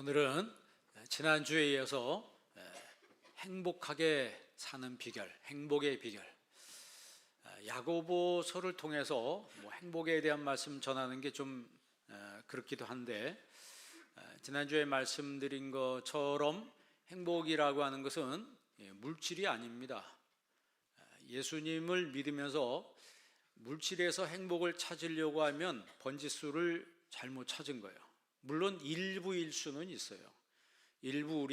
오늘은 지난주에 이어서 행복하게 사는 비결, 행복의 비결, 야고보서를 통해서 행복에 대한 말씀 전하는 게 좀 그렇기도 한데, 지난주에 말씀드린 것처럼 행복이라고 하는 것은 물질이 아닙니다. 예수님을 믿으면서 물질에서 행복을 찾으려고 하면 번지수를 잘못 찾은 거예요. 물론 일부일 수는 있어요. 일부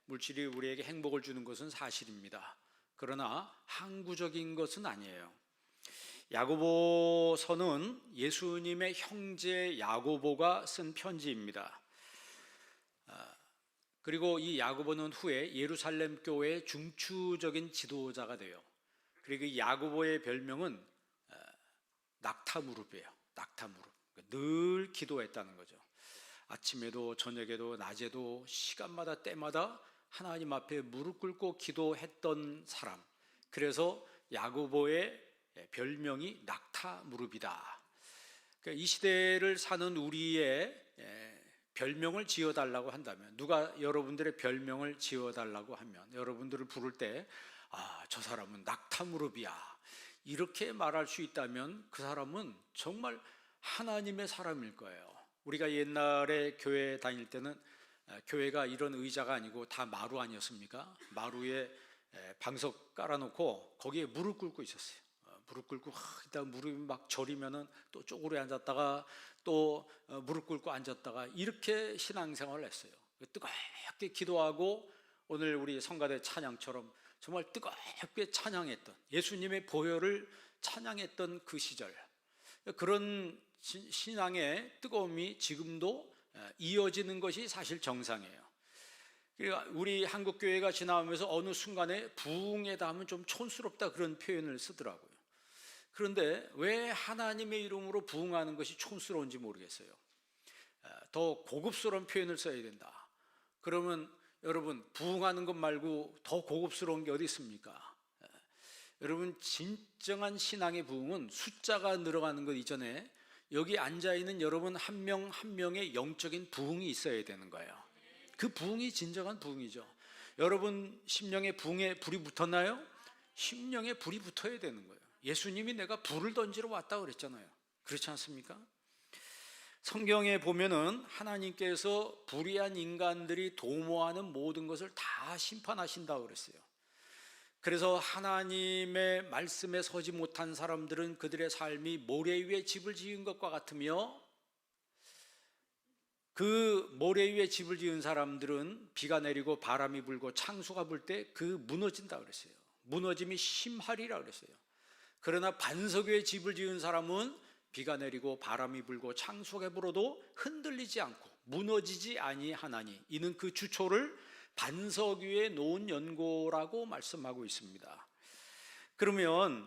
물질이 우리에게 행복을 주는 것은 사실입니다. 그러나 항구적인 것은 아니에요. 야고보서는 예수님의 형제 야고보가 쓴 편지입니다. 그리고 이 야고보는 후에 예루살렘 교회의 중추적인 지도자가 돼요. 그리고 이 야고보의 별명은 낙타무릎이에요. 낙타무릎. 늘 기도했다는 거죠. 아침에도 저녁에도 낮에도 시간마다 때마다 하나님 앞에 무릎 꿇고 기도했던 사람. 그래서 야고보의 별명이 낙타무릎이다. 그러니까 이 시대를 사는 우리의 별명을 지어달라고 한다면, 누가 여러분들의 별명을 지어달라고 하면 여러분들을 부를 때 저 사람은 낙타무릎이야, 이렇게 말할 수 있다면 그 사람은 정말 하나님의 사람일 거예요. 우리가 옛날에 교회 다닐 때는 교회가 이런 의자가 아니고 다 마루 아니었습니까? 마루에 방석 깔아놓고 거기에 무릎 꿇고 있었어요. 무릎 꿇고 이따 무릎이 막 저리면은 또 쪼그려 앉았다가 또 무릎 꿇고 앉았다가 이렇게 신앙생활을 했어요. 뜨겁게 기도하고 오늘 우리 성가대 찬양처럼 정말 뜨겁게 찬양했던, 예수님의 보혈을 찬양했던 그 시절, 그런 신앙의 뜨거움이 지금도 이어지는 것이 사실 정상이에요. 그러니까 우리 한국교회가 지나오면서 어느 순간에 부흥에다 하면 좀 촌스럽다, 그런 표현을 쓰더라고요. 그런데 왜 하나님의 이름으로 부흥하는 것이 촌스러운지 모르겠어요. 더 고급스러운 표현을 써야 된다. 그러면 여러분, 부흥하는 것 말고 더 고급스러운 게 어디 있습니까? 여러분, 진정한 신앙의 부흥은 숫자가 늘어가는 것 이전에 여기 앉아있는 여러분 한 명 한 명의 영적인 부흥이 있어야 되는 거예요. 그 부흥이 진정한 부흥이죠. 여러분 심령에 부흥에 불이 붙었나요? 심령에 불이 붙어야 되는 거예요. 예수님이 내가 불을 던지러 왔다 그랬잖아요. 그렇지 않습니까? 성경에 보면은 하나님께서 불의한 인간들이 도모하는 모든 것을 다 심판하신다고 그랬어요. 그래서 하나님의 말씀에 서지 못한 사람들은 그들의 삶이 모래 위에 집을 지은 것과 같으며, 그 모래 위에 집을 지은 사람들은 비가 내리고 바람이 불고 창수가 불 때 그 무너진다 그랬어요. 무너짐이 심하리라 그랬어요. 그러나 반석 위에 집을 지은 사람은 비가 내리고 바람이 불고 창수가 불어도 흔들리지 않고 무너지지 아니하나니 이는 그 주초를 반석 위에 놓은 연고라고 말씀하고 있습니다. 그러면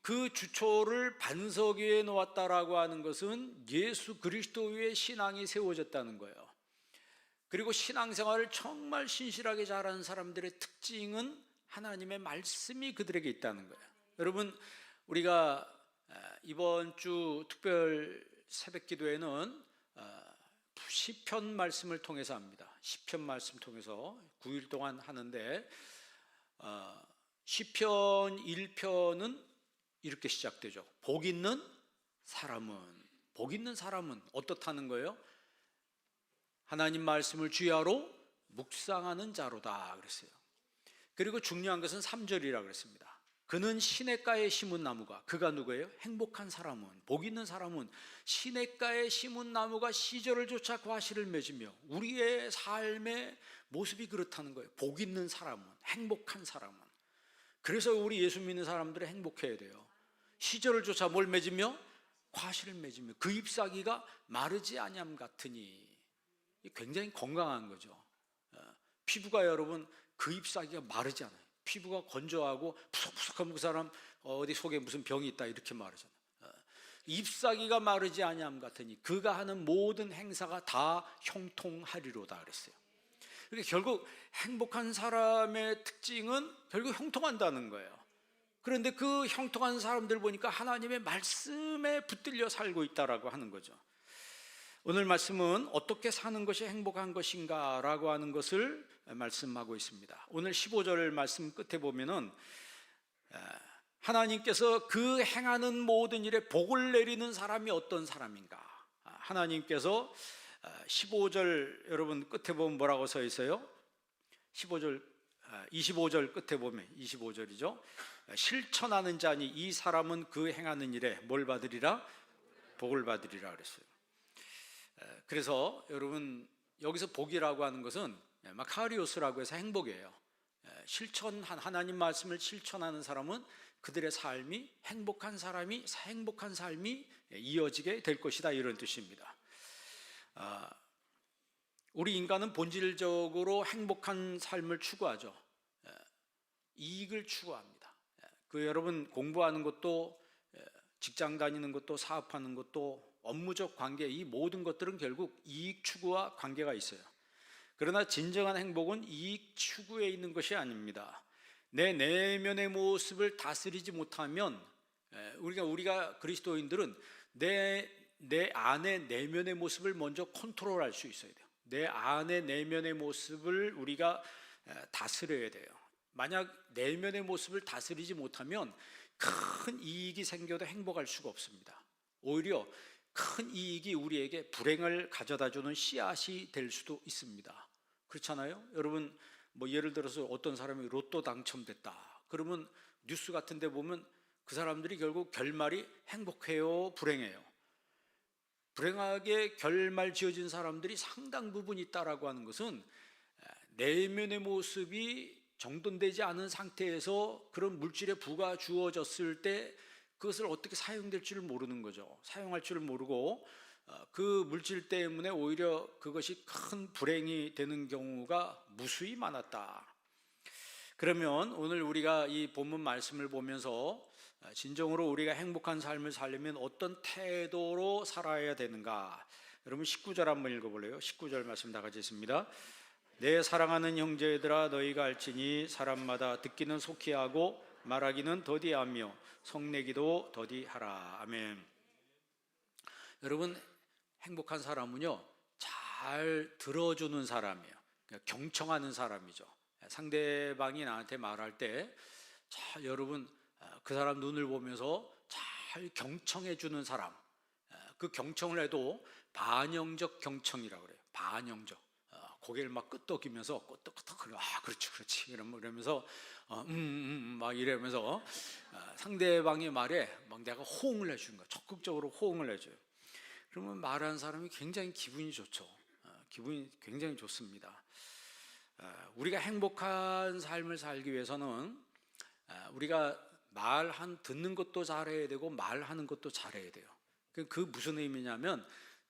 그 주초를 반석 위에 놓았다라고 하는 것은 예수 그리스도 위에 신앙이 세워졌다는 거예요. 그리고 신앙생활을 정말 신실하게 잘하는 사람들의 특징은 하나님의 말씀이 그들에게 있다는 거예요. 여러분, 우리가 이번 주 특별 새벽 기도회는 시편 말씀을 통해서 합니다. 시편 말씀 통해서 9일 동안 하는데, 시편 1편은 이렇게 시작되죠. 복 있는 사람은 어떻다는 거예요? 하나님 말씀을 주야로 묵상하는 자로다 그랬어요. 그리고 중요한 것은 3절이라고 그랬습니다. 그는 시냇가에 심은 나무가, 그가 누구예요? 행복한 사람은, 복 있는 사람은 시냇가에 심은 나무가 시절을 쫓아 과실을 맺으며, 우리의 삶의 모습이 그렇다는 거예요. 복 있는 사람은, 행복한 사람은. 그래서 우리 예수 믿는 사람들은 행복해야 돼요. 시절을 쫓아 뭘 맺으며? 과실을 맺으며 그 잎사귀가 마르지 아니함 같으니. 굉장히 건강한 거죠. 피부가 여러분 그 잎사귀가 마르지 않아요. 피부가 건조하고 푸석푸석하면 그 사람 어디 속에 무슨 병이 있다 이렇게 말하잖아요. 잎사귀가 마르지 아니함 같으니 그가 하는 모든 행사가 다 형통하리로다 그랬어요. 그러니까 결국 행복한 사람의 특징은 결국 형통한다는 거예요. 그런데 그 형통한 사람들 보니까 하나님의 말씀에 붙들려 살고 있다라고 하는 거죠. 오늘 말씀은 어떻게 사는 것이 행복한 것인가 라고 하는 것을 말씀하고 있습니다. 오늘 15절 말씀 끝에 보면은 하나님께서 그 행하는 모든 일에 복을 내리는 사람이 어떤 사람인가, 하나님께서 15절 여러분 끝에 보면 뭐라고 써 있어요? 25절 끝에 보면 25절이죠. 실천하는 자니 이 사람은 그 행하는 일에 뭘 받으리라? 복을 받으리라 그랬어요. 그래서 여러분 여기서 복이라고 하는 것은 마카리오스라고 해서 행복이에요. 하나님 말씀을 실천하는 사람은 그들의 삶이 행복한 삶이 이어지게 될 것이다, 이런 뜻입니다. 우리 인간은 본질적으로 행복한 삶을 추구하죠. 이익을 추구합니다. 여러분 공부하는 것도, 직장 다니는 것도, 사업하는 것도, 업무적 관계, 이 모든 것들은 결국 이익 추구와 관계가 있어요. 그러나 진정한 행복은 이익 추구에 있는 것이 아닙니다. 내 내면의 모습을 다스리지 못하면, 우리가 그리스도인들은 내 안의 내면의 모습을 먼저 컨트롤할 수 있어야 돼요. 내 안의 내면의 모습을 우리가 다스려야 돼요. 만약 내면의 모습을 다스리지 못하면 큰 이익이 생겨도 행복할 수가 없습니다. 오히려 큰 이익이 우리에게 불행을 가져다주는 씨앗이 될 수도 있습니다. 그렇잖아요? 여러분 예를 들어서 어떤 사람이 로또 당첨됐다 그러면 뉴스 같은 데 보면 그 사람들이 결국 결말이 행복해요, 불행해요? 불행하게 결말 지어진 사람들이 상당 부분 있다라고 하는 것은 내면의 모습이 정돈되지 않은 상태에서 그런 물질의 부가 주어졌을 때 그것을 어떻게 사용될 줄 모르는 거죠. 사용할 줄 모르고 그 물질 때문에 오히려 그것이 큰 불행이 되는 경우가 무수히 많았다. 그러면 오늘 우리가 이 본문 말씀을 보면서 진정으로 우리가 행복한 삶을 살려면 어떤 태도로 살아야 되는가? 여러분 19절 한번 읽어볼래요? 19절 말씀 다 같이 있습니다. 내 사랑하는 형제들아, 너희가 알지니 사람마다 듣기는 속히 하고 말하기는 더디하며 성내기도 더디하라. 아멘. 여러분 행복한 사람은요, 잘 들어주는 사람이에요. 그러니까 경청하는 사람이죠. 상대방이 나한테 말할 때 여러분 그 사람 눈을 보면서 잘 경청해 주는 사람, 그 경청을 해도 반영적 경청이라고 그래요. 반영적. 고개를 막 끄덕이면서 끄덕끄덕, 그렇지 이러면서 막 이러면서 상대방의 말에 막 내가 호응을 해주는 거야. 적극적으로 호응을 해줘요. 그러면 말하는 사람이 굉장히 기분이 좋죠. 기분이 굉장히 좋습니다. 우리가 행복한 삶을 살기 위해서는 우리가 듣는 것도 잘해야 되고 말하는 것도 잘해야 돼요. 그 무슨 의미냐면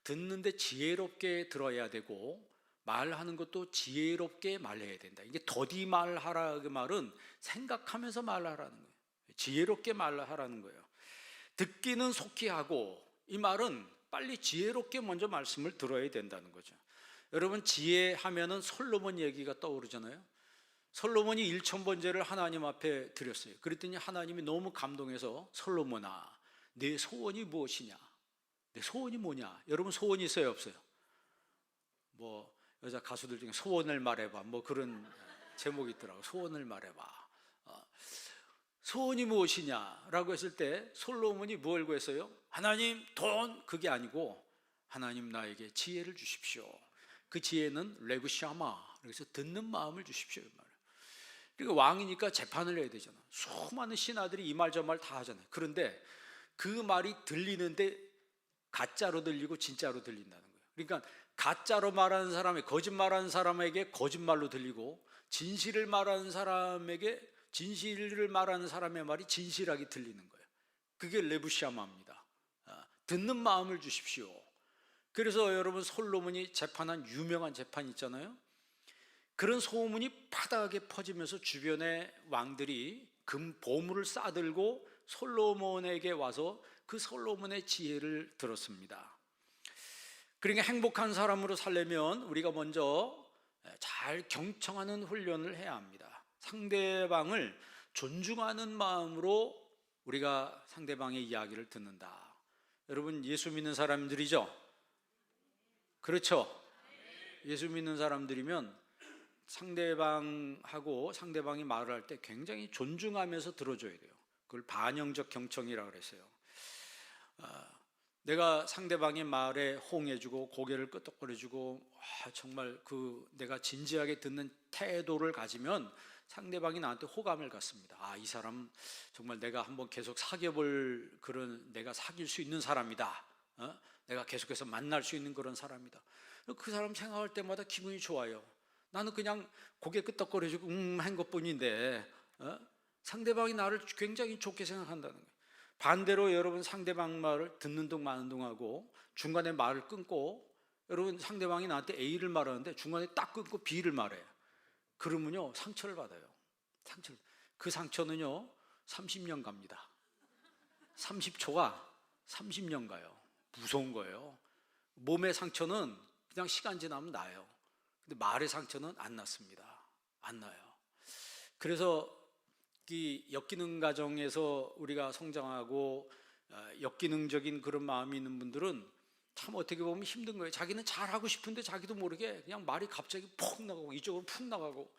듣는데 지혜롭게 들어야 되고 말하는 것도 지혜롭게 말해야 된다. 이게 더디 말하라, 그 말은 생각하면서 말하라는 거예요. 지혜롭게 말하라는 거예요. 듣기는 속히 하고, 이 말은 빨리 지혜롭게 먼저 말씀을 들어야 된다는 거죠. 여러분 지혜하면은 솔로몬 얘기가 떠오르잖아요. 솔로몬이 1000번제를 하나님 앞에 드렸어요. 그랬더니 하나님이 너무 감동해서 솔로몬아, 내 소원이 무엇이냐? 내 소원이 뭐냐? 여러분 소원이 있어요, 없어요? 여자 가수들 중에 소원을 말해봐 그런 제목이 있더라고요. 소원을 말해봐. 소원이 무엇이냐라고 했을 때 솔로몬이 뭘 구했어요? 하나님 돈, 그게 아니고 하나님 나에게 지혜를 주십시오. 그 지혜는 레브샤마, 그래서 듣는 마음을 주십시오. 그러니까 왕이니까 재판을 해야 되잖아. 수많은 신하들이 이 말 저 말 다 하잖아요. 그런데 그 말이 들리는데 가짜로 들리고 진짜로 들린다는 거예요. 그러니까 가짜로 말하는 사람이 거짓말하는 사람에게 거짓말로 들리고 진실을 말하는 사람에게 진실을 말하는 사람의 말이 진실하게 들리는 거예요. 그게 레브샤마입니다. 듣는 마음을 주십시오. 그래서 여러분 솔로몬이 재판한 유명한 재판 있잖아요. 그런 소문이 파다하게 퍼지면서 주변의 왕들이 보물을 싸들고 솔로몬에게 와서 그 솔로몬의 지혜를 들었습니다. 그러니까 행복한 사람으로 살려면 우리가 먼저 잘 경청하는 훈련을 해야 합니다. 상대방을 존중하는 마음으로 우리가 상대방의 이야기를 듣는다. 여러분 예수 믿는 사람들이죠? 그렇죠? 예수 믿는 사람들이면 상대방하고 상대방이 말을 할 때 굉장히 존중하면서 들어줘야 돼요. 그걸 반영적 경청이라고 그랬어요. 내가 상대방의 말에 호응해주고 고개를 끄덕거려주고 정말 내가 진지하게 듣는 태도를 가지면 상대방이 나한테 호감을 갖습니다. 이 사람 정말 내가 한번 계속 사귀어볼 그런, 내가 사귈 수 있는 사람이다. 내가 계속해서 만날 수 있는 그런 사람이다. 그 사람 생각할 때마다 기분이 좋아요. 나는 그냥 고개 끄덕거려주고 한 것뿐인데 상대방이 나를 굉장히 좋게 생각한다는 거예요. 반대로 여러분 상대방 말을 듣는 둥 마는 둥 하고 중간에 말을 끊고, 여러분 상대방이 나한테 A를 말하는데 중간에 딱 끊고 B를 말해요. 그러면요 상처를 받아요. 그 상처는요 30년 갑니다. 30초가 30년 가요. 무서운 거예요. 몸의 상처는 그냥 시간 지나면 나요. 근데 말의 상처는 안 났습니다. 안 나요. 그래서 이 역기능 가정에서 우리가 성장하고 역기능적인 그런 마음이 있는 분들은 참 어떻게 보면 힘든 거예요. 자기는 잘하고 싶은데 자기도 모르게 그냥 말이 갑자기 푹 나가고 이쪽으로 푹 나가고,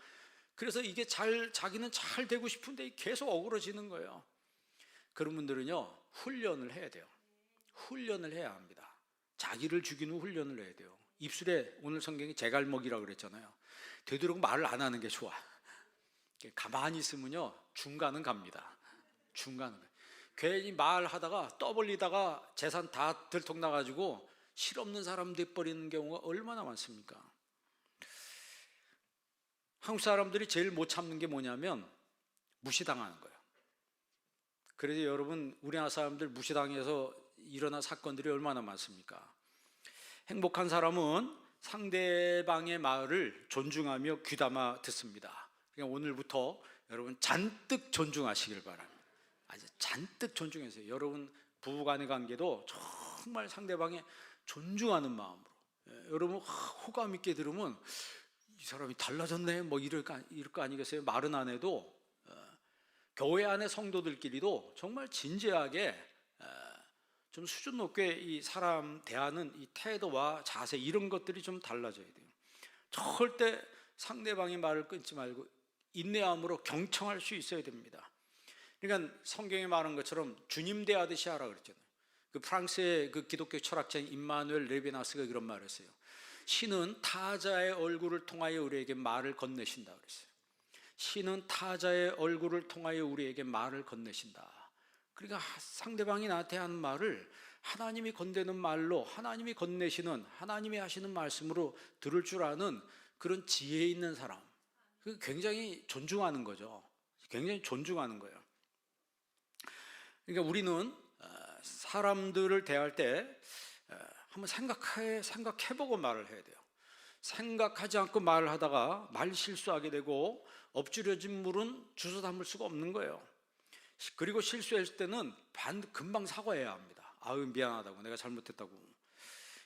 그래서 이게 자기는 잘 되고 싶은데 계속 어그러지는 거예요. 그런 분들은요 훈련을 해야 돼요. 훈련을 해야 합니다. 자기를 죽이는 훈련을 해야 돼요. 입술에, 오늘 성경이 제갈먹이라고 그랬잖아요. 되도록 말을 안 하는 게 좋아. 가만히 있으면요 중간은 갑니다. 중간은 괜히 말하다가 떠벌리다가 재산 다 들통나가지고 실없는 사람 돼버리는 경우가 얼마나 많습니까? 한국 사람들이 제일 못 참는 게 뭐냐면 무시당하는 거예요. 그래서 여러분 우리나라 사람들 무시당해서 일어난 사건들이 얼마나 많습니까? 행복한 사람은 상대방의 말을 존중하며 귀담아 듣습니다. 그러니까 오늘부터 여러분 잔뜩 존중하시길 바랍니다. 아주 잔뜩 존중하세요. 여러분 부부간의 관계도 정말 상대방의 존중하는 마음으로, 여러분 호감 있게 들으면 이 사람이 달라졌네 뭐 이럴 거 아니겠어요? 말은 안 해도 교회 안의 성도들끼리도 정말 진지하게 좀 수준 높게 이 사람 대하는 이 태도와 자세, 이런 것들이 좀 달라져야 돼요. 절대 상대방의 말을 끊지 말고 인내함으로 경청할 수 있어야 됩니다. 그러니까 성경에 말한 것처럼 주님 대하듯이 하라 그랬잖아요. 그 프랑스의 그 기독교 철학자인 임마누엘 레비나스가 그런 말을 했어요. 신은 타자의 얼굴을 통하여 우리에게 말을 건네신다 그랬어요. 신은 타자의 얼굴을 통하여 우리에게 말을 건네신다. 그러니까 상대방이 나한테 하는 말을 하나님이 건네는 말로, 하나님이 건네시는, 하나님이 하시는 말씀으로 들을 줄 아는 그런 지혜 있는 사람, 굉장히 존중하는 거죠. 굉장히 존중하는 거예요. 그러니까 우리는 사람들을 대할 때 한번 생각해보고 말을 해야 돼요. 생각하지 않고 말을 하다가 말 실수하게 되고 엎질러진 물은 주워 담을 수가 없는 거예요. 그리고 실수했을 때는 금방 사과해야 합니다. 아유 미안하다고, 내가 잘못했다고.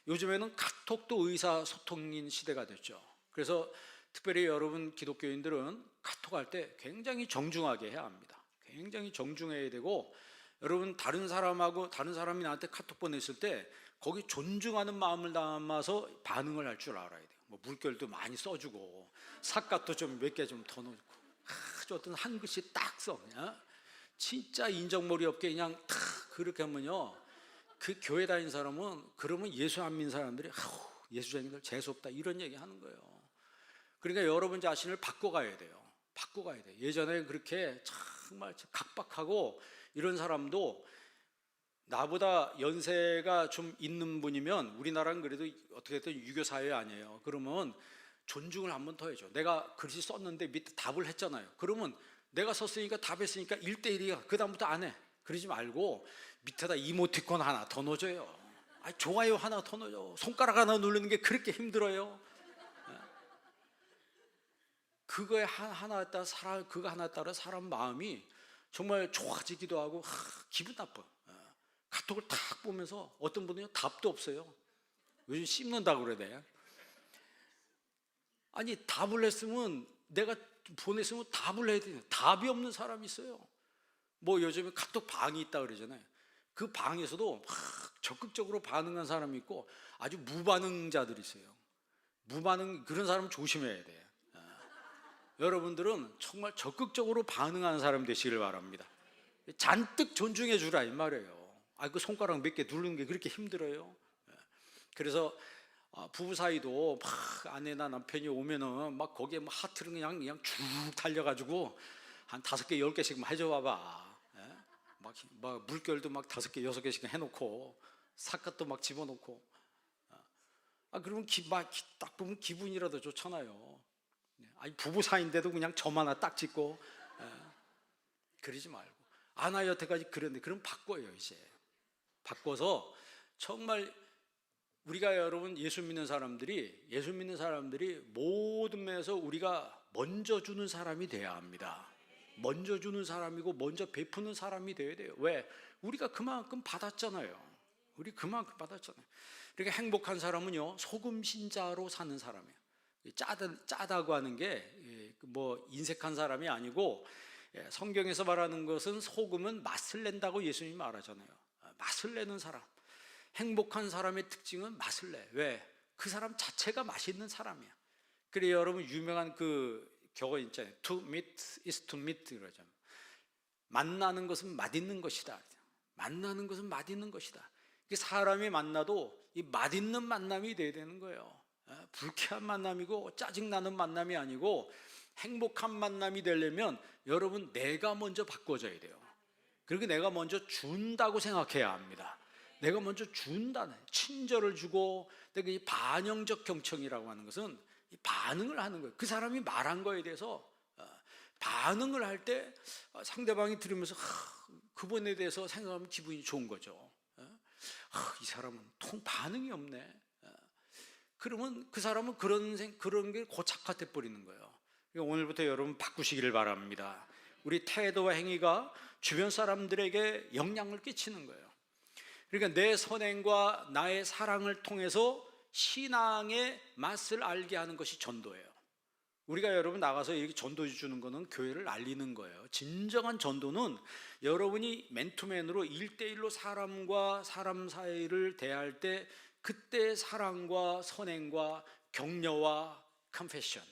요즘에는 카톡도 의사소통인 시대가 됐죠. 그래서 특별히 여러분 기독교인들은 카톡할 때 굉장히 정중하게 해야 합니다. 굉장히 정중해야 되고, 여러분 다른 사람이 나한테 카톡 보냈을 때 거기 존중하는 마음을 담아서 반응을 할 줄 알아야 돼요. 뭐 물결도 많이 써주고 삿갓도 좀 몇 개 좀 더 넣고 아주 어떤 한 글씨 딱 써. 진짜 인정머리 없게 그냥 탁 그렇게 하면요, 그 교회 다닌 사람은, 그러면 예수 안 믿는 사람들이 예수쟁이들 재수없다 이런 얘기 하는 거예요. 그러니까 여러분 자신을 바꿔가야 돼요. 바꿔가야 돼요. 예전에 그렇게 정말 각박하고 이런 사람도 나보다 연세가 좀 있는 분이면, 우리나라는 그래도 어떻게든 유교 사회 아니에요. 그러면 존중을 한 번 더 해줘. 내가 글씨 썼는데 밑에 답을 했잖아요. 그러면 내가 썼으니까 답했으니까 1대1이야. 그 다음부터 안 해. 그러지 말고 밑에다 이모티콘 하나 더 넣어줘요. 좋아요 하나 더 넣어줘. 손가락 하나 누르는 게 그렇게 힘들어요. 그거 하나에 따라 사람 마음이 정말 좋아지기도 하고 기분 나빠요. 카톡을 탁 보면서 어떤 분은요 답도 없어요. 요즘 씹는다고 그래야 돼. 아니 답을 했으면, 내가 보냈으면 답을 해야 돼요. 답이 없는 사람이 있어요. 뭐 요즘에 카톡 방이 있다 그러잖아요. 그 방에서도 막 적극적으로 반응한 사람이 있고 아주 무반응자들이 있어요. 무반응, 그런 사람 조심해야 돼. 여러분들은 정말 적극적으로 반응하는 사람 되시길 바랍니다. 잔뜩 존중해 주라 이 말이에요. 그 손가락 몇 개 누르는 게 그렇게 힘들어요? 그래서 부부 사이도 막 아내나 남편이 오면은 막 거기에 막 하트를 그냥 쭉 달려가지고 한 5개, 10개씩 해줘 봐봐. 막 물결도 막 5개, 6개씩 해놓고 삿갓도 막 집어넣고. 그러면 딱 보면 기분이라도 좋잖아요. 아니 부부 사이인데도 그냥 점 하나 딱 찍고. 그러지 말고. 나 여태까지 그랬는데 그럼 바꿔요. 이제 바꿔서 정말 우리가 여러분 예수 믿는 사람들이 모든 면에서 우리가 먼저 주는 사람이 돼야 합니다. 먼저 주는 사람이고 먼저 베푸는 사람이 돼야 돼요. 왜? 우리가 그만큼 받았잖아요. 그러니까 행복한 사람은요, 소금 신자로 사는 사람이에요. 짜다고 하는 게 뭐 인색한 사람이 아니고, 성경에서 말하는 것은 소금은 맛을 낸다고 예수님이 말하잖아요. 맛을 내는 사람. 행복한 사람의 특징은 맛을 내. 왜? 그 사람 자체가 맛있는 사람이야. 그래요, 여러분 유명한 그 격언 있잖아요. To meet is to meet 그러죠. 만나는 것은 맛있는 것이다. 만나는 것은 맛있는 것이다. 사람이 만나도 이 맛있는 만남이 돼야 되는 거예요. 불쾌한 만남이고 짜증나는 만남이 아니고 행복한 만남이 되려면 여러분 내가 먼저 바꿔줘야 돼요. 그리고 내가 먼저 준다고 생각해야 합니다. 내가 먼저 준다는, 친절을 주고, 내가 이 반영적 경청이라고 하는 것은 이 반응을 하는 거예요. 그 사람이 말한 거에 대해서 반응을 할 때 상대방이 들으면서 그분에 대해서 생각하면 기분이 좋은 거죠. 이 사람은 반응이 없네. 그러면 그 사람은 그런 게 고착화돼 버리는 거예요. 오늘부터 여러분 바꾸시기를 바랍니다. 우리 태도와 행위가 주변 사람들에게 영향을 끼치는 거예요. 그러니까 내 선행과 나의 사랑을 통해서 신앙의 맛을 알게 하는 것이 전도예요. 우리가 여러분 나가서 이렇게 전도 주는 거는 교회를 알리는 거예요. 진정한 전도는 여러분이 맨투맨으로 1대1로 사람과 사람 사이를 대할 때 그때 사랑과 선행과 격려와 컨페션,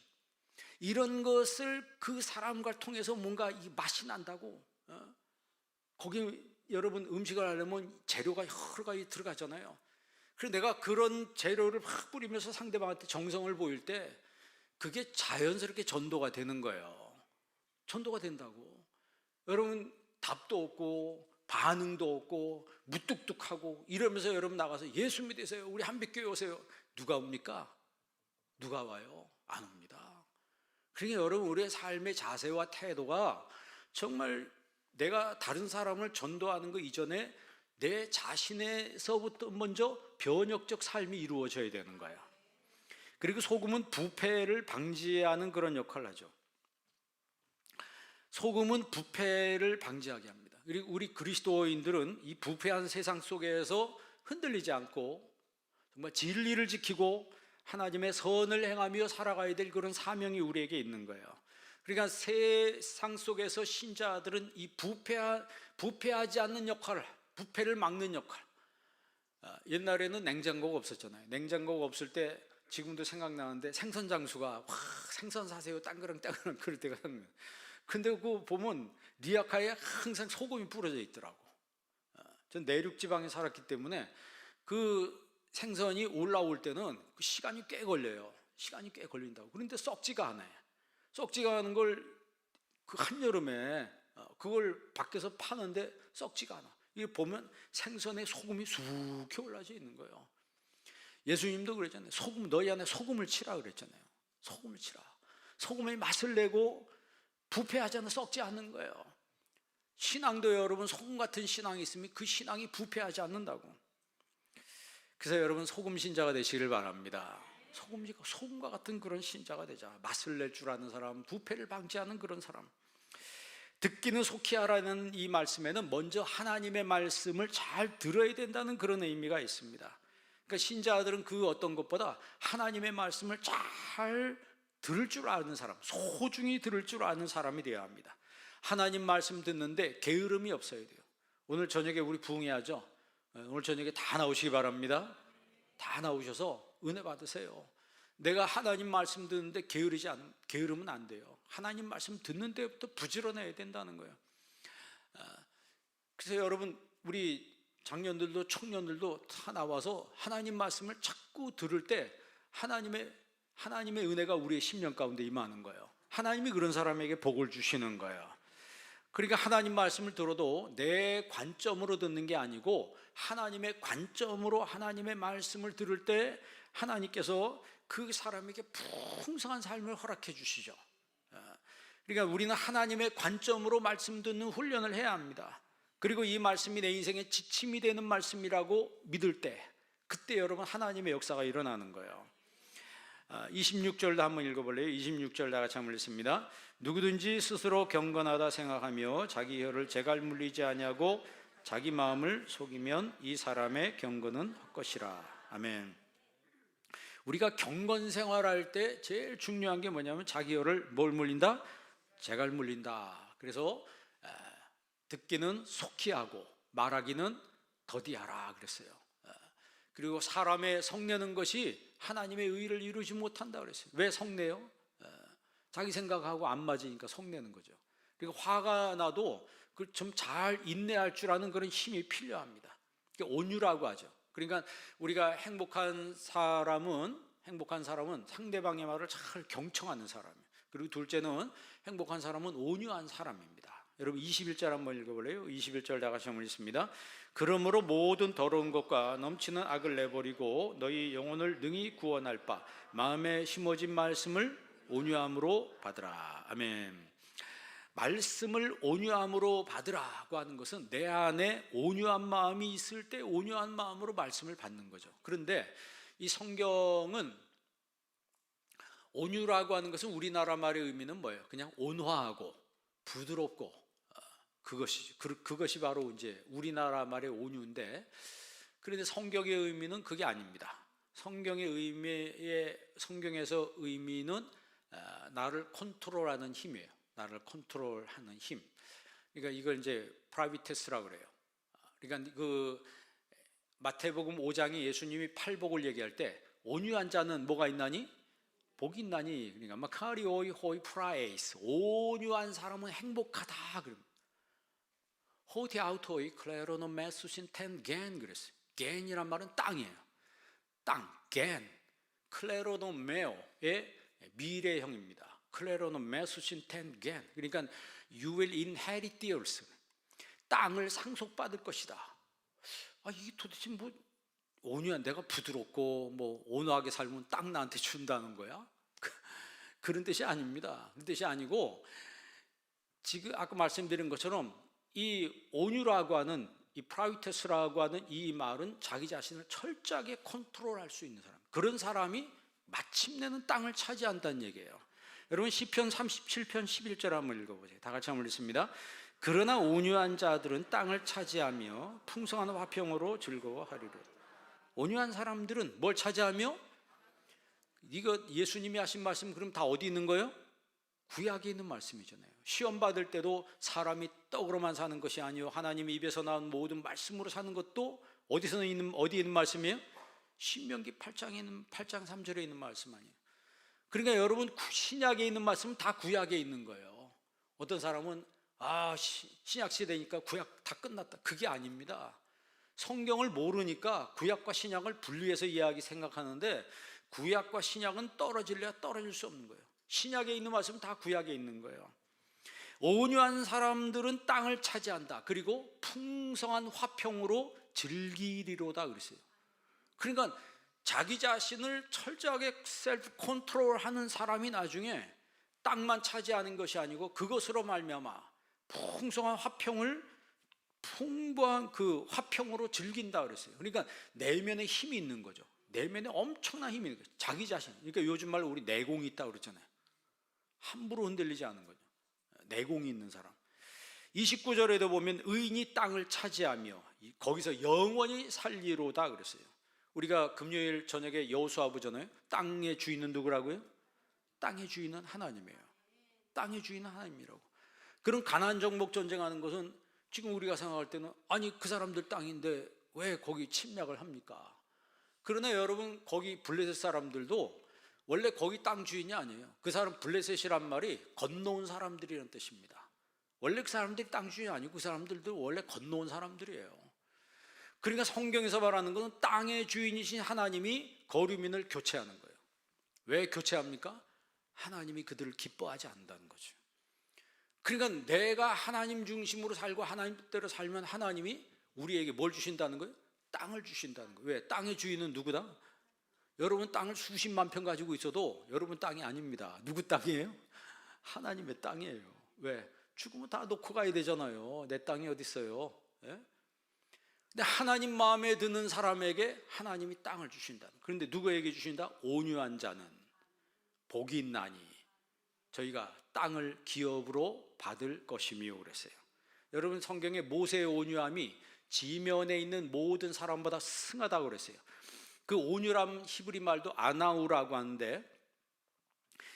이런 것을 그 사람과 통해서 뭔가 이 맛이 난다고. 거기 여러분 음식을 하려면 재료가 여러 가지 들어가잖아요. 그래서 내가 그런 재료를 막 뿌리면서 상대방한테 정성을 보일 때 그게 자연스럽게 전도가 되는 거예요. 전도가 된다고. 여러분 답도 없고 반응도 없고 무뚝뚝하고 이러면서 여러분 나가서 예수 믿으세요, 우리 한빛교회 오세요. 누가 옵니까? 누가 와요? 안 옵니다. 그러니까 여러분 우리의 삶의 자세와 태도가 정말 내가 다른 사람을 전도하는 거 이전에 내 자신에서부터 먼저 변혁적 삶이 이루어져야 되는 거예요. 그리고 소금은 부패를 방지하는 그런 역할을 하죠. 소금은 부패를 방지하게 합니다. 그리고 우리 그리스도인들은 이 부패한 세상 속에서 흔들리지 않고 정말 진리를 지키고 하나님의 선을 행하며 살아가야 될 그런 사명이 우리에게 있는 거예요. 그러니까 세상 속에서 신자들은 이 부패하지 않는 역할을, 부패를 막는 역할. 옛날에는 냉장고가 없었잖아요. 냉장고가 없을 때 지금도 생각나는데 생선 장수가 생선 사세요 땅그랑 그럴 때가 생각나요. 근데 그거 보면 리아카에 항상 소금이 뿌려져 있더라고. 전 내륙 지방에 살았기 때문에 그 생선이 올라올 때는 그 시간이 꽤 걸려요. 시간이 꽤 걸린다고. 그런데 썩지가 않아요. 썩지가 않은 걸 그 한여름에 그걸 밖에서 파는데 썩지가 않아. 이게 보면 생선에 소금이 수북히 올라져 있는 거예요. 예수님도 그랬잖아요. 너희 안에 소금을 치라 그랬잖아요. 소금을 치라. 소금의 맛을 내고 부패하지 않아 썩지 않는 거예요. 신앙도 여러분 소금 같은 신앙이 있으면 그 신앙이 부패하지 않는다고. 그래서 여러분 소금 신자가 되시기를 바랍니다. 소금과 같은 그런 신자가 되자. 맛을 낼 줄 아는 사람, 부패를 방지하는 그런 사람. 듣기는 속히 하라는 이 말씀에는 먼저 하나님의 말씀을 잘 들어야 된다는 그런 의미가 있습니다. 그러니까 신자들은 그 어떤 것보다 하나님의 말씀을 잘 들을 줄 아는 사람, 소중히 들을 줄 아는 사람이 되어야 합니다. 하나님 말씀 듣는데 게으름이 없어야 돼요. 오늘 저녁에 우리 부흥해야죠. 오늘 저녁에 다 나오시기 바랍니다. 다 나오셔서 은혜 받으세요. 내가 하나님 말씀 듣는데 게으르면 안 돼요. 하나님 말씀 듣는 데부터 부지런해야 된다는 거예요. 그래서 여러분, 우리 장년들도 청년들도 다 나와서 하나님 말씀을 자꾸 들을 때 하나님의 은혜가 우리의 심령 가운데 임하는 거예요. 하나님이 그런 사람에게 복을 주시는 거예요. 그러니까 하나님 말씀을 들어도 내 관점으로 듣는 게 아니고 하나님의 관점으로 하나님의 말씀을 들을 때 하나님께서 그 사람에게 풍성한 삶을 허락해 주시죠. 그러니까 우리는 하나님의 관점으로 말씀 듣는 훈련을 해야 합니다. 그리고 이 말씀이 내 인생의 지침이 되는 말씀이라고 믿을 때, 그때 여러분 하나님의 역사가 일어나는 거예요. 26절도 한번 읽어볼래요? 26절 다 같이 한번 읽습니다. 누구든지 스스로 경건하다 생각하며 자기 혀를 재갈 물리지 아니하고 자기 마음을 속이면 이 사람의 경건은 헛것이라. 아멘. 우리가 경건 생활할 때 제일 중요한 게 뭐냐면 자기 혀를 뭘 물린다? 재갈 물린다. 그래서 듣기는 속히 하고 말하기는 더디하라 그랬어요. 그리고 사람의 성내는 것이 하나님의 의를 이루지 못한다 그랬어요. 왜 성내요? 자기 생각하고 안 맞으니까 성내는 거죠. 그리고 화가 나도 좀 잘 인내할 줄 아는 그런 힘이 필요합니다. 온유라고 하죠. 그러니까 우리가 행복한 사람은 상대방의 말을 잘 경청하는 사람이에요. 그리고 둘째는 행복한 사람은 온유한 사람입니다. 여러분 21절 한번 읽어볼래요? 21절 다 같이 한번 읽습니다. 그러므로 모든 더러운 것과 넘치는 악을 내버리고 너희 영혼을 능히 구원할 바 마음에 심어진 말씀을 온유함으로 받으라. 아멘. 말씀을 온유함으로 받으라고 하는 것은 내 안에 온유한 마음이 있을 때 온유한 마음으로 말씀을 받는 거죠. 그런데 이 성경은 온유라고 하는 것은 우리나라 말의 의미는 뭐예요? 그냥 온화하고 부드럽고 그것이 바로 이제 우리나라 말의 온유인데, 그런데 성경의 의미는 그게 아닙니다. 성경에서 의미는 나를 컨트롤하는 힘이에요. 나를 컨트롤하는 힘. 그러니까 이걸 이제 프라비테스라고 그래요. 그러니까 그 마태복음 5장에 예수님이 팔복을 얘기할 때 온유한 자는 뭐가 있나니? 복이 있나니. 그러니까 마카리오이 호이 프라에이스, 온유한 사람은 행복하다 그럽니다. 호티 아우토이 클레로노 메수신 텐 겐 그랬어요. 겐이란 말은 땅이에요. 땅, 겐. 클레로노 메오의 미래형입니다. 클레로노 메수신 텐 겐. 그러니까 you will inherit the earth. 땅을 상속받을 것이다. 이게 도대체 뭐 온유한, 내가 부드럽고 뭐 온화하게 살면 땅 나한테 준다는 거야? 그런 뜻이 아닙니다. 그런 뜻이 아니고, 지금 아까 말씀드린 것처럼 이 온유라고 하는, 이 프라이테스라고 하는 이 말은 자기 자신을 철저하게 컨트롤할 수 있는 사람, 그런 사람이 마침내는 땅을 차지한다는 얘기예요. 여러분 시편 37편 11절 한번 읽어보세요. 다 같이 한번 읽습니다. 그러나 온유한 자들은 땅을 차지하며 풍성한 화평으로 즐거워하리로. 온유한 사람들은 뭘 차지하며? 이거 예수님이 하신 말씀 그럼 다 어디 있는 거예요? 구약에 있는 말씀이잖아요. 시험 받을 때도 사람이 떡으로만 사는 것이 아니요 하나님의 입에서 나온 모든 말씀으로 사는 것도 어디에 있는 말씀이에요? 신명기 8장 3절에 있는 말씀 아니에요. 그러니까 여러분 신약에 있는 말씀은 다 구약에 있는 거예요. 어떤 사람은 신약 시대니까 구약 다 끝났다. 그게 아닙니다. 성경을 모르니까 구약과 신약을 분리해서 이해하기 생각하는데, 구약과 신약은 떨어질래야 떨어질 수 없는 거예요. 신약에 있는 말씀은 다 구약에 있는 거예요. 온유한 사람들은 땅을 차지한다. 그리고 풍성한 화평으로 즐기리로다 그랬어요. 그러니까 자기 자신을 철저하게 셀프 컨트롤하는 사람이 나중에 땅만 차지하는 것이 아니고 그것으로 말미암아 풍성한 화평을, 풍부한 그 화평으로 즐긴다 그랬어요. 그러니까 내면에 힘이 있는 거죠. 내면에 엄청난 힘이 있는 거죠. 자기 자신. 그러니까 요즘 말로 우리 내공이 있다 그러잖아요. 함부로 흔들리지 않은 거죠. 내공이 있는 사람. 29절에도 보면 의인이 땅을 차지하며 거기서 영원히 살리로다 그랬어요. 우리가 금요일 저녁에 여호수아 보잖아요. 땅의 주인은 누구라고요? 땅의 주인은 하나님이에요. 땅의 주인은 하나님이라고. 그런 가나안 정복 전쟁하는 것은 지금 우리가 생각할 때는 아니 그 사람들 땅인데 왜 거기 침략을 합니까? 그러나 여러분 거기 블레셋 사람들도 원래 거기 땅 주인이 아니에요. 그 사람 블레셋이란 말이 건너온 사람들이라는 뜻입니다. 원래 그 사람들이 땅 주인이 아니고 그 사람들도 원래 건너온 사람들이에요. 그러니까 성경에서 말하는 것은 땅의 주인이신 하나님이 거류민을 교체하는 거예요. 왜 교체합니까? 하나님이 그들을 기뻐하지 않는다는 거죠. 그러니까 내가 하나님 중심으로 살고 하나님 뜻대로 살면 하나님이 우리에게 뭘 주신다는 거예요? 땅을 주신다는 거예요. 왜? 땅의 주인은 누구다? 여러분 땅을 수십만 평 가지고 있어도 여러분 땅이 아닙니다. 누구 땅이에요? 하나님의 땅이에요. 왜? 죽으면 다 놓고 가야 되잖아요. 내 땅이 어디 있어요? 예? 근데 하나님 마음에 드는 사람에게 하나님이 땅을 주신다. 그런데 누구에게 주신다? 온유한 자는 복이 있나니 저희가 땅을 기업으로 받을 것이며 그랬어요. 여러분 성경에 모세의 온유함이 지면에 있는 모든 사람보다 승하다고 그랬어요. 그 온유란 히브리 말도 아나우라고 하는데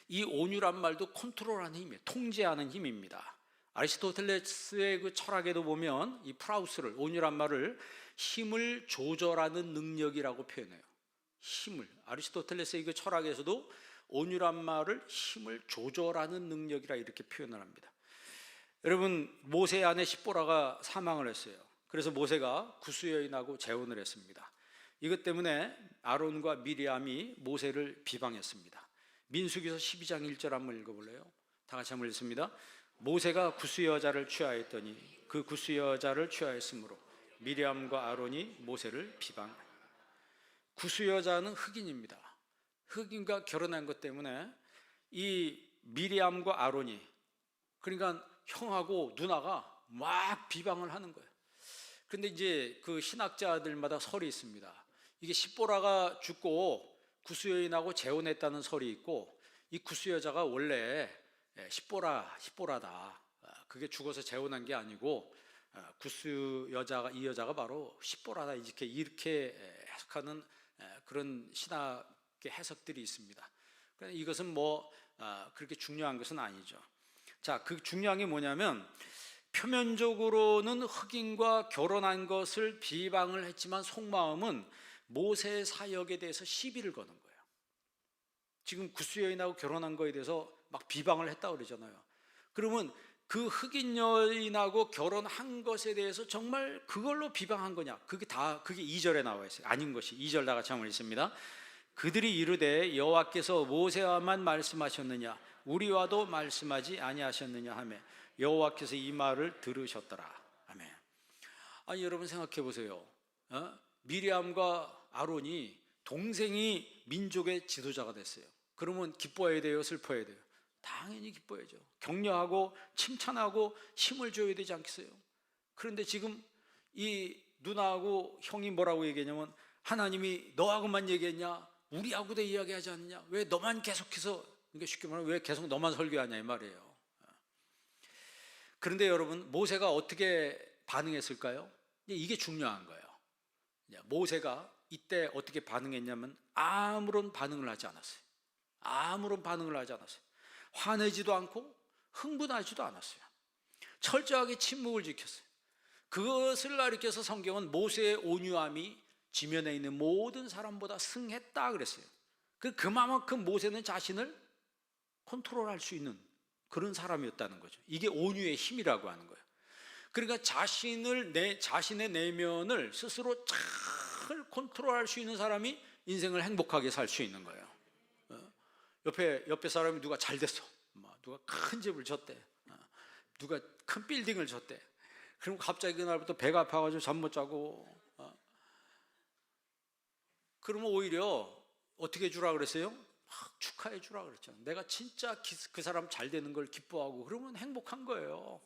이 온유란 말도 컨트롤하는 힘이에요. 통제하는 힘입니다. 아리스토텔레스의 그 철학에도 보면 이 프라우스를 온유란 말을 힘을 조절하는 능력이라고 표현해요. 힘을 아리스토텔레스의 그 철학에서도 온유란 말을 힘을 조절하는 능력이라 이렇게 표현을 합니다. 여러분 모세의 아내 십보라가 사망을 했어요. 그래서 모세가 구스 여인하고 재혼을 했습니다. 이것 때문에 아론과 미리암이 모세를 비방했습니다. 민수기서 12장 1절 한번 읽어볼래요? 다 같이 한번 읽습니다. 모세가 구스 여자를 취하였더니 그 구스 여자를 취하였으므로 미리암과 아론이 모세를 비방. 구스 여자는 흑인입니다. 흑인과 결혼한 것 때문에 이 미리암과 아론이 그러니까 형하고 누나가 막 비방을 하는 거예요. 그런데 이제 그 신학자들마다 설이 있습니다. 이게 십보라가 죽고 구스 여인하고 재혼했다는 설이 있고 이 구스 여자가 원래 십보라다. 그게 죽어서 재혼한 게 아니고 구스 여자가 이 여자가 바로 십보라다 이렇게 해석하는 그런 신학의 해석들이 있습니다. 그런데 이것은 뭐 그렇게 중요한 것은 아니죠. 자, 그 중요한 게 뭐냐면 표면적으로는 흑인과 결혼한 것을 비방을 했지만 속마음은 모세의 사역에 대해서 시비를 거는 거예요. 지금 구스 여인하고 결혼한 거에 대해서 막 비방을 했다고 그러잖아요. 그러면 그 흑인 여인하고 결혼한 것에 대해서 정말 그걸로 비방한 거냐? 그게 2절에 나와 있어요. 아닌 것이 2절 다 같이 한번 읽습니다. 그들이 이르되 여호와께서 모세와만 말씀하셨느냐 우리와도 말씀하지 아니하셨느냐 하며 여호와께서 이 말을 들으셨더라. 아멘. 아니 여러분 생각해 보세요. 미리암과 아론이 동생이 민족의 지도자가 됐어요. 그러면 기뻐해야 돼요? 슬퍼해야 돼요? 당연히 기뻐야죠. 격려하고 칭찬하고 힘을 줘야 되지 않겠어요? 그런데 지금 이 누나하고 형이 뭐라고 얘기했냐면 하나님이 너하고만 얘기했냐? 우리하고도 이야기하지 않느냐? 왜 너만 계속해서 그러니까 쉽게 말하면 왜 계속 너만 설교하냐 이 말이에요. 그런데 여러분 모세가 어떻게 반응했을까요? 이게 중요한 거예요. 모세가 이때 어떻게 반응했냐면 아무런 반응을 하지 않았어요. 아무런 반응을 하지 않았어요. 화내지도 않고 흥분하지도 않았어요. 철저하게 침묵을 지켰어요. 그것을 가리켜서 성경은 모세의 온유함이 지면에 있는 모든 사람보다 승했다 그랬어요. 그만큼 모세는 자신을 컨트롤할 수 있는 그런 사람이었다는 거죠. 이게 온유의 힘이라고 하는 거예요. 그러니까 자신의 내면을 스스로 잘 컨트롤할 수 있는 사람이 인생을 행복하게 살 수 있는 거예요. 옆에 사람이 누가 잘 됐어, 누가 큰 집을 졌대, 누가 큰 빌딩을 졌대. 그럼 갑자기 그날부터 배가 아파가지고 잠 못 자고, 그러면 오히려 어떻게 해주라 그랬어요? 막 축하해 주라 그랬잖아요. 내가 진짜 그 사람 잘 되는 걸 기뻐하고 그러면 행복한 거예요.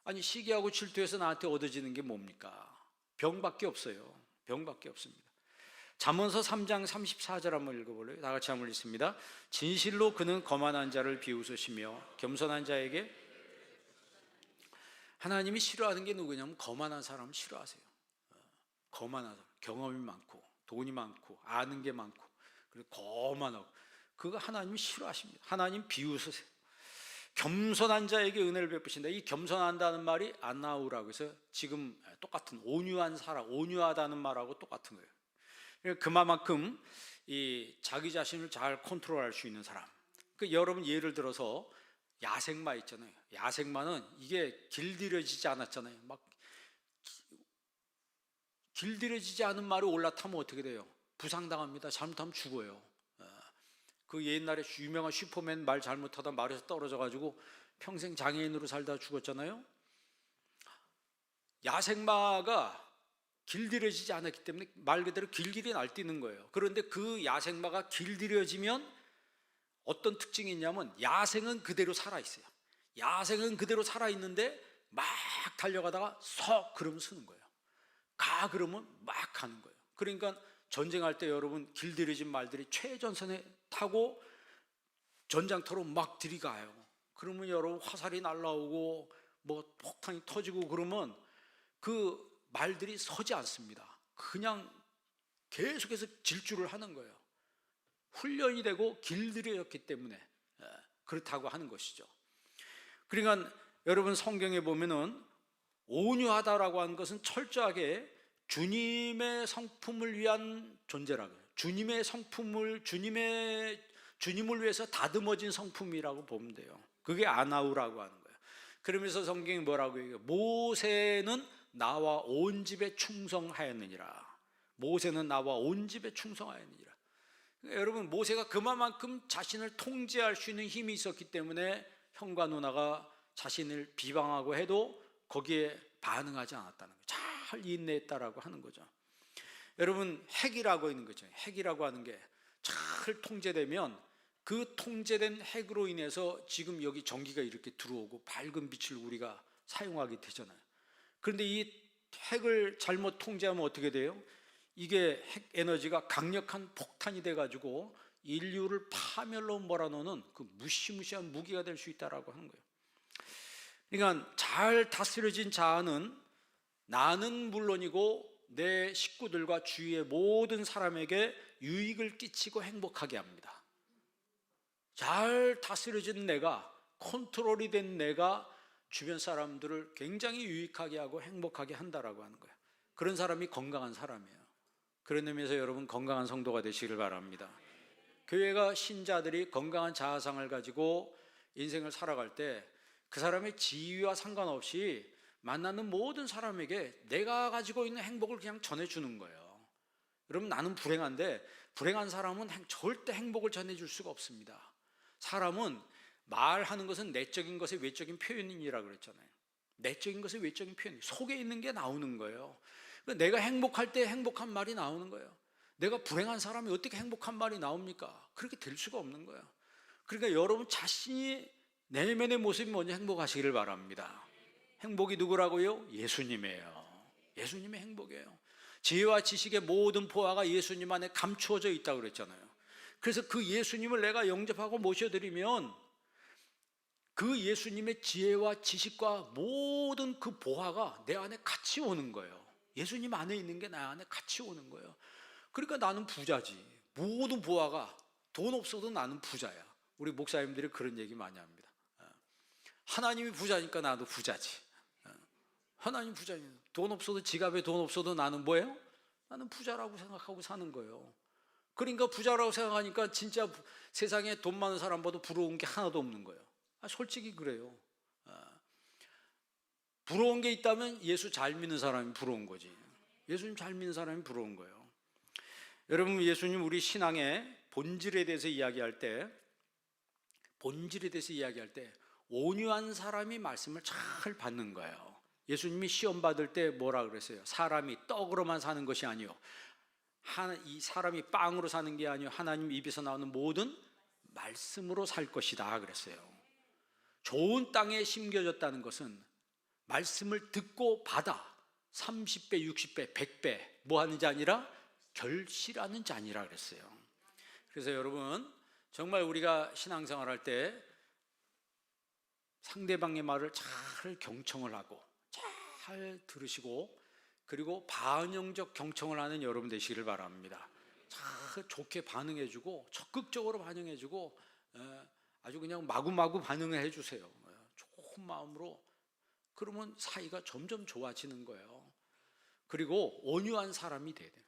아니 시기하고 질투해서 나한테 얻어지는 게 뭡니까? 병밖에 없어요. 병밖에 없습니다. 잠언서 3장 34절 한번 읽어볼래요? 다 같이 한번 읽습니다. 진실로 그는 거만한 자를 비웃으시며 겸손한 자에게. 하나님이 싫어하는 게 누구냐면 거만한 사람을 싫어하세요. 거만한 사람, 경험이 많고 돈이 많고 아는 게 많고 그리고 거만하고 그거 하나님이 싫어하십니다. 하나님 비웃으세요. 겸손한 자에게 은혜를 베푸신다. 이 겸손한다는 말이 아나우라고 해서 지금 똑같은 온유한 사람, 온유하다는 말하고 똑같은 거예요. 그만큼 이 자기 자신을 잘 컨트롤할 수 있는 사람. 여러분 예를 들어서 야생마 있잖아요. 야생마는 이게 길들여지지 않았잖아요. 막 길들여지지 않은 말이 올라타면 어떻게 돼요? 부상당합니다. 잘못하면 죽어요. 그 옛날에 유명한 슈퍼맨 말 잘못하다 말에서 떨어져 가지고 평생 장애인으로 살다 죽었잖아요. 야생마가 길들여지지 않았기 때문에 말 그대로 길길이 날뛰는 거예요. 그런데 그 야생마가 길들여지면 어떤 특징이 있냐면 야생은 그대로 살아있어요. 야생은 그대로 살아있는데 막 달려가다가 석 그러면 서는 거예요. 가 그러면 막 가는 거예요. 그러니까 전쟁할 때 여러분 길들여진 말들이 최전선에 타고 전장터로 막 들이가요. 그러면 여러분 화살이 날라오고 뭐 폭탄이 터지고 그러면 그 말들이 서지 않습니다. 그냥 계속해서 질주를 하는 거예요. 훈련이 되고 길들여졌기 때문에 그렇다고 하는 것이죠. 그러니까 여러분 성경에 보면은 온유하다라고 하는 것은 철저하게 주님의 성품을 위한 존재라고요. 주님의 성품을 주님을 위해서 다듬어진 성품이라고 보면 돼요. 그게 아나우라고 하는 거예요. 그러면서 성경이 뭐라고 얘기해요? 모세는 나와 온 집에 충성하였느니라. 모세는 나와 온 집에 충성하였느니라. 그러니까 여러분 모세가 그만큼 자신을 통제할 수 있는 힘이 있었기 때문에 형과 누나가 자신을 비방하고 해도 거기에 반응하지 않았다는 거예요. 잘 인내했다라고 하는 거죠. 여러분 핵이라고 있는 거죠. 핵이라고 하는 게 잘 통제되면 그 통제된 핵으로 인해서 지금 여기 전기가 이렇게 들어오고 밝은 빛을 우리가 사용하게 되잖아요. 그런데 이 핵을 잘못 통제하면 어떻게 돼요? 이게 핵 에너지가 강력한 폭탄이 돼가지고 인류를 파멸로 몰아넣는 그 무시무시한 무기가 될 수 있다라고 하는 거예요. 그러니까 잘 다스려진 자아는 나는 물론이고 내 식구들과 주위의 모든 사람에게 유익을 끼치고 행복하게 합니다. 잘 다스려진 내가, 컨트롤이 된 내가 주변 사람들을 굉장히 유익하게 하고 행복하게 한다라고 하는 거예요. 그런 사람이 건강한 사람이에요. 그런 의미에서 여러분 건강한 성도가 되시기를 바랍니다. 교회가 신자들이 건강한 자아상을 가지고 인생을 살아갈 때 그 사람의 지위와 상관없이 만나는 모든 사람에게 내가 가지고 있는 행복을 그냥 전해주는 거예요. 여러분 나는 불행한데 불행한 사람은 절대 행복을 전해줄 수가 없습니다. 사람은 말하는 것은 내적인 것의 외적인 표현이라고 그랬잖아요. 내적인 것의 외적인 표현, 속에 있는 게 나오는 거예요. 내가 행복할 때 행복한 말이 나오는 거예요. 내가 불행한 사람이 어떻게 행복한 말이 나옵니까? 그렇게 될 수가 없는 거예요. 그러니까 여러분 자신이 내면의 모습이 먼저 행복하시기를 바랍니다. 행복이 누구라고요? 예수님이에요. 예수님의 행복이에요. 지혜와 지식의 모든 보화가 예수님 안에 감추어져 있다고 그랬잖아요. 그래서 그 예수님을 내가 영접하고 모셔드리면 그 예수님의 지혜와 지식과 모든 그 보화가 내 안에 같이 오는 거예요. 예수님 안에 있는 게 내 안에 같이 오는 거예요. 그러니까 나는 부자지. 모든 보화가 돈 없어도 나는 부자야. 우리 목사님들이 그런 얘기 많이 합니다. 하나님이 부자니까 나도 부자지. 하나님 부자니까 돈 없어도 지갑에 돈 없어도 나는 뭐예요? 나는 부자라고 생각하고 사는 거예요. 그러니까 부자라고 생각하니까 진짜 세상에 돈 많은 사람보다 부러운 게 하나도 없는 거예요. 솔직히 그래요. 부러운 게 있다면 예수 잘 믿는 사람이 부러운 거지. 예수님 잘 믿는 사람이 부러운 거예요. 여러분 예수님 우리 신앙의 본질에 대해서 이야기할 때 온유한 사람이 말씀을 잘 받는 거예요. 예수님이 시험 받을 때 뭐라 그랬어요? 사람이 떡으로만 사는 것이 아니요 이 사람이 빵으로 사는 게 아니요 하나님 입에서 나오는 모든 말씀으로 살 것이다 그랬어요. 좋은 땅에 심겨졌다는 것은 말씀을 듣고 받아 30배, 60배, 100배 뭐 하는 자 아니라 결실하는 자니라 그랬어요. 그래서 여러분 정말 우리가 신앙생활 할 때 상대방의 말을 잘 경청을 하고 잘 들으시고 그리고 반영적 경청을 하는 여러분 되시기를 바랍니다. 잘 좋게 반응해주고 적극적으로 반영해주고 아주 그냥 마구마구 반응을 해주세요. 좋은 마음으로. 그러면 사이가 점점 좋아지는 거예요. 그리고 온유한 사람이 돼야 돼요.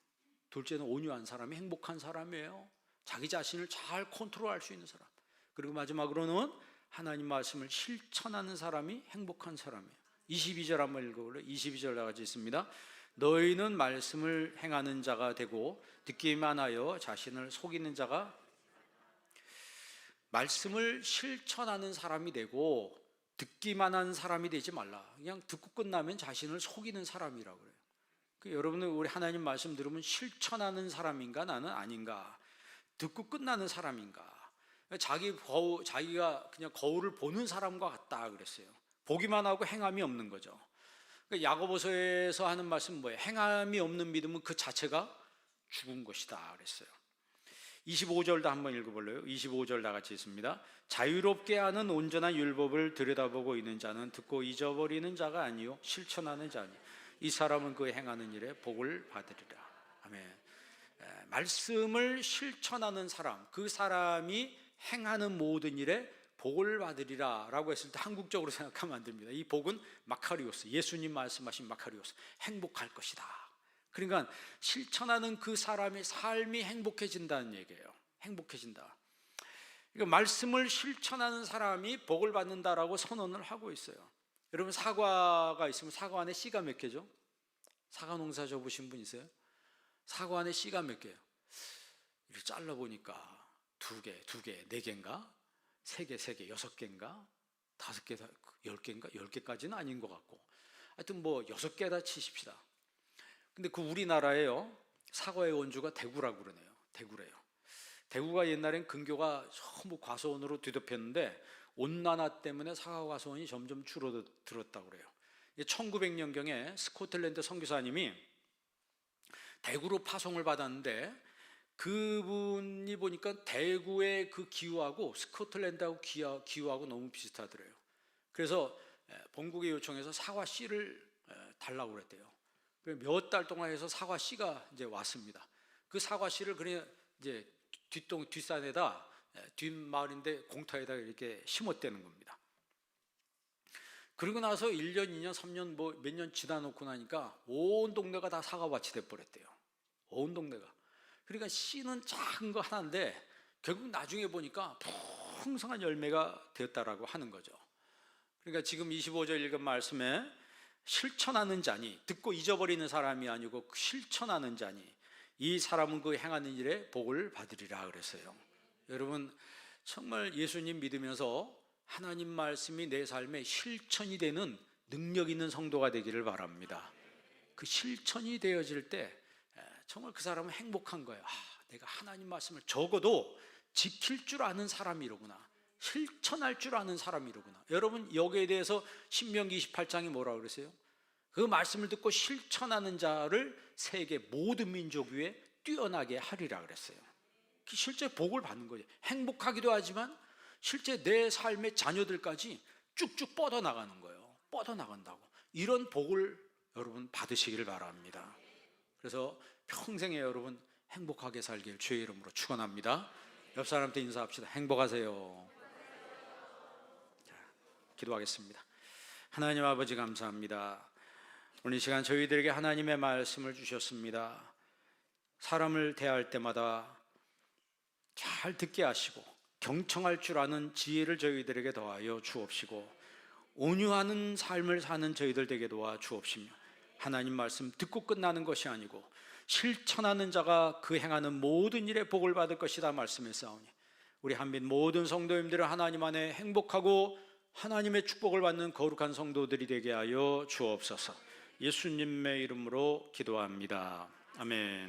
둘째는 온유한 사람이 행복한 사람이에요. 자기 자신을 잘 컨트롤할 수 있는 사람. 그리고 마지막으로는 하나님 말씀을 실천하는 사람이 행복한 사람이에요. 22절 한번 읽어볼래요? 22절 나같이 있습니다. 너희는 말씀을 행하는 자가 되고 듣기만 하여 자신을 속이는 자가, 말씀을 실천하는 사람이 되고 듣기만 한 사람이 되지 말라. 그냥 듣고 끝나면 자신을 속이는 사람이라고 그래요. 여러분은 우리 하나님 말씀 들으면 실천하는 사람인가 나는 아닌가, 듣고 끝나는 사람인가, 자기가 그냥 거울을 보는 사람과 같다 그랬어요. 보기만 하고 행함이 없는 거죠. 야고보서에서 하는 말씀은 뭐예요? 행함이 없는 믿음은 그 자체가 죽은 것이다 그랬어요. 25절도 한번 읽어볼래요? 25절 나같이 있습니다. 자유롭게 하는 온전한 율법을 들여다보고 있는 자는 듣고 잊어버리는 자가 아니요 실천하는 자니 이 사람은 그 행하는 일에 복을 받으리라. 아멘. 말씀을 실천하는 사람, 그 사람이 행하는 모든 일에 복을 받으리라 라고 했을 때 한국적으로 생각하면 안 됩니다. 이 복은 마카리오스, 예수님 말씀하신 마카리오스, 행복할 것이다. 그러니까 실천하는 그 사람의 삶이 행복해진다는 얘기예요. 행복해진다. 그러니까 말씀을 실천하는 사람이 복을 받는다라고 선언을 하고 있어요. 여러분, 사과가 있으면 사과 안에 씨가 몇 개죠? 사과 농사 져보신 분 있어요? 사과 안에 씨가 몇 개예요? 이렇게 잘라보니까 두 개, 네 개인가? 세 개, 여섯 개인가? 다섯 개, 10개인가? 10개까지는 아닌 것 같고, 하여튼 뭐 6개다 치십시다. 근데 그 우리나라에요, 사과의 원주가 대구라고 그러네요. 대구래요. 대구가 옛날엔 근교가 전부 과수원으로 뒤덮였는데 온난화 때문에 사과 과수원이 점점 줄어들었다고 그래요. 1900년경에 스코틀랜드 선교사님이 대구로 파송을 받았는데 그분이 보니까 대구의 그 기후하고 스코틀랜드하고 기후하고 너무 비슷하더래요. 그래서 본국에 요청해서 사과 씨를 달라고 그랬대요. 몇 달 동안 해서 사과 씨가 이제 왔습니다. 그 사과 씨를 그냥 이제 뒷산에다, 뒷마을인데 공터에다 이렇게 심었다는 겁니다. 그리고 나서 1년, 2년, 3년 뭐 몇 년 지나 놓고 나니까 온 동네가 다 사과밭이 돼버렸대요. 온 동네가. 그러니까 씨는 작은 거 하나인데 결국 나중에 보니까 풍성한 열매가 되었다라고 하는 거죠. 그러니까 지금 25절 읽은 말씀에 실천하는 자니, 듣고 잊어버리는 사람이 아니고 실천하는 자니 이 사람은 그 행하는 일에 복을 받으리라 그랬어요. 여러분, 정말 예수님 믿으면서 하나님 말씀이 내 삶에 실천이 되는 능력 있는 성도가 되기를 바랍니다. 그 실천이 되어질 때 정말 그 사람은 행복한 거예요. 내가 하나님 말씀을 적어도 지킬 줄 아는 사람이로구나, 실천할 줄 아는 사람이로구나. 여러분, 여기에 대해서 신명기 28장이 뭐라고 그랬어요? 그 말씀을 듣고 실천하는 자를 세계 모든 민족 위에 뛰어나게 하리라 그랬어요. 실제 복을 받는 거예요. 행복하기도 하지만 실제 내 삶의 자녀들까지 쭉쭉 뻗어나가는 거예요. 뻗어나간다고. 이런 복을 여러분 받으시기를 바랍니다. 그래서 평생에 여러분 행복하게 살길 주의 이름으로 축원합니다. 옆 사람한테 인사합시다. 행복하세요. 자, 기도하겠습니다. 하나님 아버지, 감사합니다. 오늘 이 시간 저희들에게 하나님의 말씀을 주셨습니다. 사람을 대할 때마다 잘 듣게 하시고 경청할 줄 아는 지혜를 저희들에게 더하여 주옵시고 온유하는 삶을 사는 저희들 되게 도와 주옵시며 하나님 말씀 듣고 끝나는 것이 아니고 실천하는 자가 그 행하는 모든 일에 복을 받을 것이다 말씀했사오니 우리 한빛 모든 성도님들은 하나님 안에 행복하고 하나님의 축복을 받는 거룩한 성도들이 되게 하여 주옵소서. 예수님의 이름으로 기도합니다. 아멘.